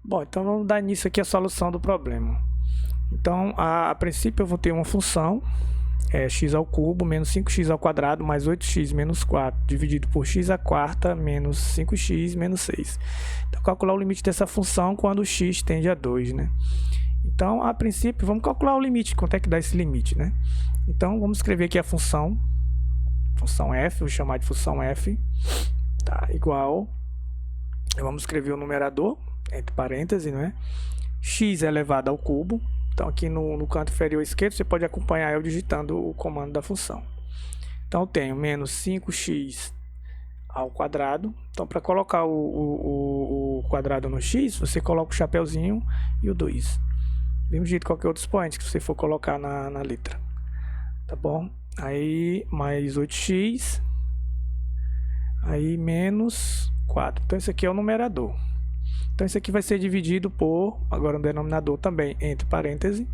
Bom, então vamos dar início aqui à solução do problema. Então, a princípio eu vou ter uma função, x ao cubo menos 5x ao quadrado mais 8x menos 4, dividido por x à quarta menos 5x menos 6. Então, calcular o limite dessa função quando x tende a 2, né? Então, a princípio, vamos calcular o limite, quanto é que dá esse limite, né? Então, vamos escrever aqui a função f, vou chamar de função f, tá, igual, vamos escrever o numerador, entre parênteses, né? X elevado ao cubo. Então, aqui no canto inferior esquerdo, você pode acompanhar eu digitando o comando da função. Então, eu tenho menos 5x ao quadrado. Então, para colocar o quadrado no x, você coloca o chapeuzinho e o 2. Do mesmo jeito qualquer outro expoente que você for colocar na letra. Tá bom? Aí, mais 8x. Aí, menos 4. Então, esse aqui é o numerador. Então, isso aqui vai ser dividido por, agora no denominador também, entre parênteses,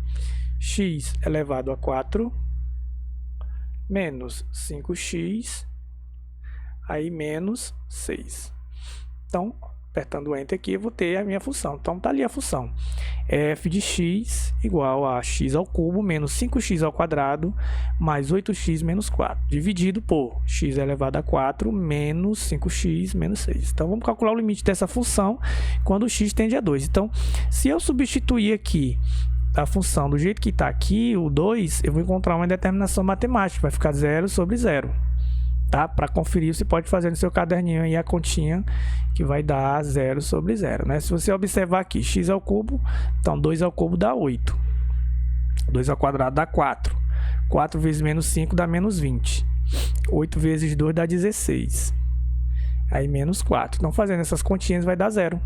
x elevado a 4, menos 5x, aí menos 6. Então, apertando o Enter aqui, eu vou ter a minha função. Então, está ali a função. F de x igual a x ao cubo menos 5x ao quadrado mais 8x menos 4, dividido por x elevado a 4 menos 5x menos 6. Então, vamos calcular o limite dessa função quando o x tende a 2. Então, se eu substituir aqui a função do jeito que está aqui, o 2, eu vou encontrar uma determinação matemática, vai ficar 0 sobre 0. Tá? Para conferir, você pode fazer no seu caderninho aí a continha que vai dar 0 sobre 0, né? Se você observar aqui, x ao cubo, então 2 ao cubo dá 8. 2 ao quadrado dá 4. 4 vezes menos 5 dá menos 20. 8 vezes 2 dá 16. Aí menos 4. Então, fazendo essas continhas vai dar 0.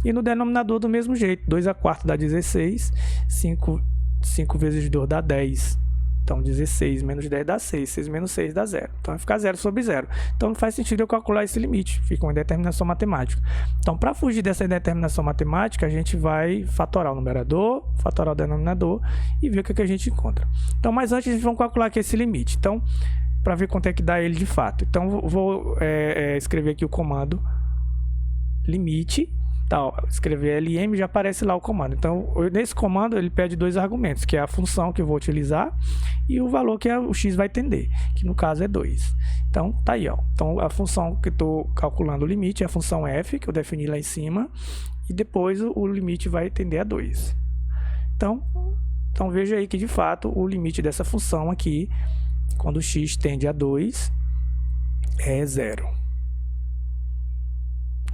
E no denominador do mesmo jeito, 2 a quarta dá 16. 5 vezes 2 dá 10. Então, 16 menos 10 dá 6, 6 menos 6 dá 0. Então, vai ficar 0 sobre 0. Então, não faz sentido eu calcular esse limite. Fica uma indeterminação matemática. Então, para fugir dessa indeterminação matemática, a gente vai fatorar o numerador, fatorar o denominador e ver o que a gente encontra. Então, mas antes, a gente vai calcular aqui esse limite. Então, para ver quanto é que dá ele de fato. Então, vou escrever aqui o comando limite. Tá, ó, escrever LM, já aparece lá o comando. Então, nesse comando, ele pede dois argumentos, que é a função que eu vou utilizar e o valor que o x vai tender, que no caso é 2. Então, tá aí, ó. Então, a função que eu estou calculando o limite é a função f, que eu defini lá em cima, e depois o limite vai tender a 2. Então, veja aí que, de fato, o limite dessa função aqui, quando x tende a 2, é 0.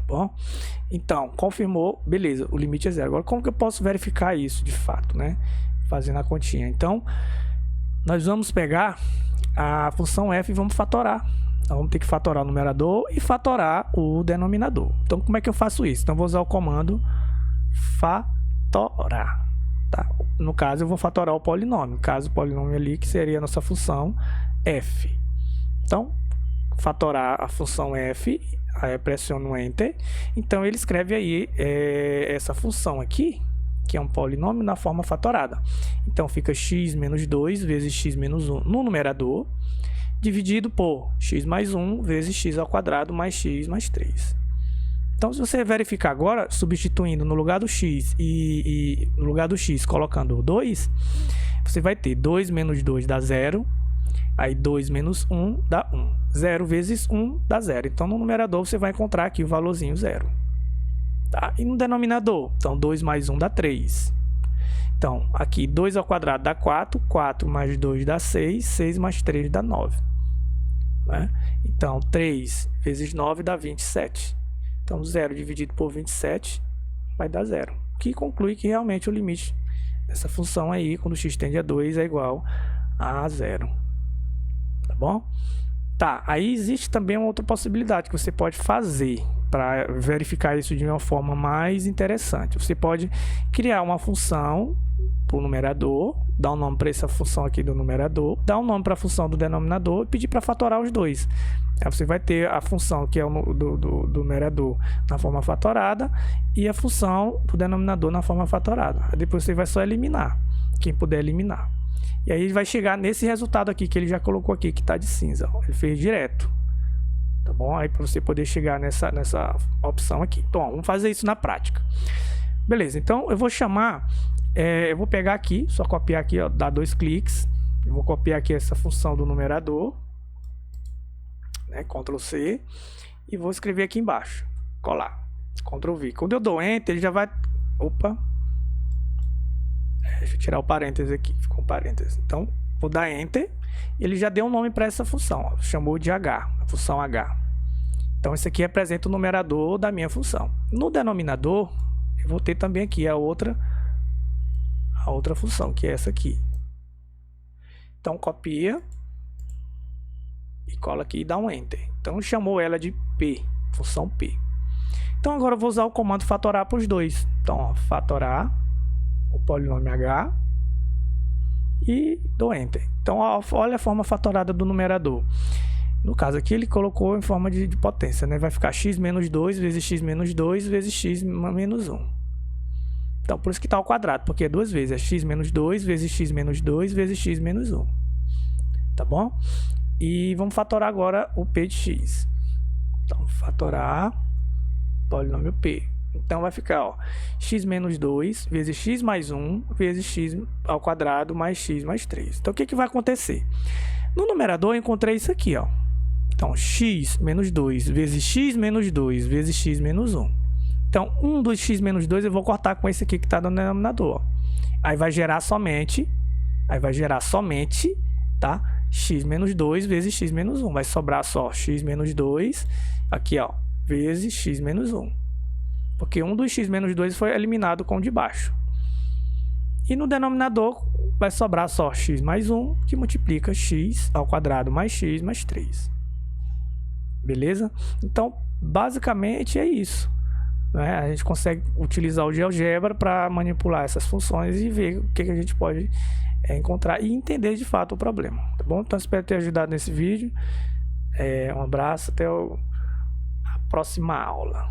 Bom, então, confirmou, beleza, o limite é 0. Agora, como que eu posso verificar isso de fato, né? Fazendo a continha. Então, nós vamos pegar a função f e vamos fatorar. Nós vamos ter que fatorar o numerador e fatorar o denominador. Então, como é que eu faço isso? Então, eu vou usar o comando fatorar. Tá? No caso, eu vou fatorar o polinômio. No caso, o polinômio ali, que seria a nossa função f. Então, fatorar a função f, aí eu pressiono o Enter. Então, ele escreve aí essa função aqui, que é um polinômio, na forma fatorada. Então, fica x menos 2 vezes x menos 1 no numerador, dividido por x mais 1 vezes x ao quadrado mais x mais 3. Então, se você verificar agora, substituindo no lugar do x e no lugar do x colocando o 2, você vai ter 2 menos 2 dá 0. Aí 2 menos 1 dá 1. 0 vezes 1 dá 0. Então, no numerador, você vai encontrar aqui o valorzinho 0. Tá? E no denominador? Então, 2 mais 1 dá 3. Então, aqui 2 ao quadrado dá 4. 4 mais 2 dá 6. 6 mais 3 dá 9. Né? Então, 3 vezes 9 dá 27. Então, 0 dividido por 27 vai dar 0. Que conclui que realmente o limite dessa função aí, quando x tende a 2, é igual a 0. Tá bom? Tá, aí existe também uma outra possibilidade que você pode fazer para verificar isso de uma forma mais interessante. Você pode criar uma função para o numerador, dar um nome para essa função aqui do numerador, dar um nome para a função do denominador e pedir para fatorar os dois. Aí você vai ter a função que é do numerador na forma fatorada e a função do denominador na forma fatorada. Aí depois você vai só eliminar, quem puder eliminar. E aí vai chegar nesse resultado aqui que ele já colocou aqui, que está de cinza. Ele fez direto. Tá bom? Aí para você poder chegar nessa opção aqui. Então, vamos fazer isso na prática. Beleza, então eu vou chamar, eu vou pegar aqui, só copiar aqui, ó, dar 2 cliques. Eu vou copiar aqui essa função do numerador, né, Ctrl C, e vou escrever aqui embaixo, colar, Ctrl V. Quando eu dou Enter, ele já vai... Opa! Deixa eu tirar o parênteses aqui, ficou um parênteses. Então, vou dar Enter, ele já deu um nome para essa função, ó, chamou de H, a função H. Então, esse aqui representa o numerador da minha função. No denominador, eu vou ter também aqui a outra função, que é essa aqui. Então, copia e cola aqui e dá um Enter. Então, chamou ela de P, função P. Então, agora eu vou usar o comando fatorar para os dois. Então, ó, fatorar o polinômio H e dou Enter. Então, ó, olha a forma fatorada do numerador. No caso aqui, ele colocou em forma de potência, né? Vai ficar x menos 2 vezes x menos 2 vezes x menos 1. Então, por isso que está ao quadrado, porque é duas vezes. É x menos 2 vezes x menos 2 vezes x menos 1. Tá bom? E vamos fatorar agora o p de x. Então, fatorar polinômio p. Então, vai ficar, ó, x menos 2 vezes x mais 1 vezes x ao quadrado mais x mais 3. Então, o que vai acontecer? No numerador, eu encontrei isso aqui, ó. Então, x menos 2 vezes x menos 2 vezes x menos 1. Então, 1 dos x menos 2 eu vou cortar com esse aqui que está no denominador. Aí vai gerar somente, tá? X menos 2 vezes x menos 1. Vai sobrar só x menos 2, aqui, ó, vezes x menos 1. Porque 1 dos x menos 2 foi eliminado com o de baixo. E no denominador vai sobrar só x mais 1, que multiplica x ao quadrado mais x mais 3. Beleza? Então, basicamente é isso, né? A gente consegue utilizar o GeoGebra para manipular essas funções e ver o que a gente pode encontrar e entender de fato o problema, tá bom? Então, espero ter ajudado nesse vídeo. Um abraço, até a próxima aula.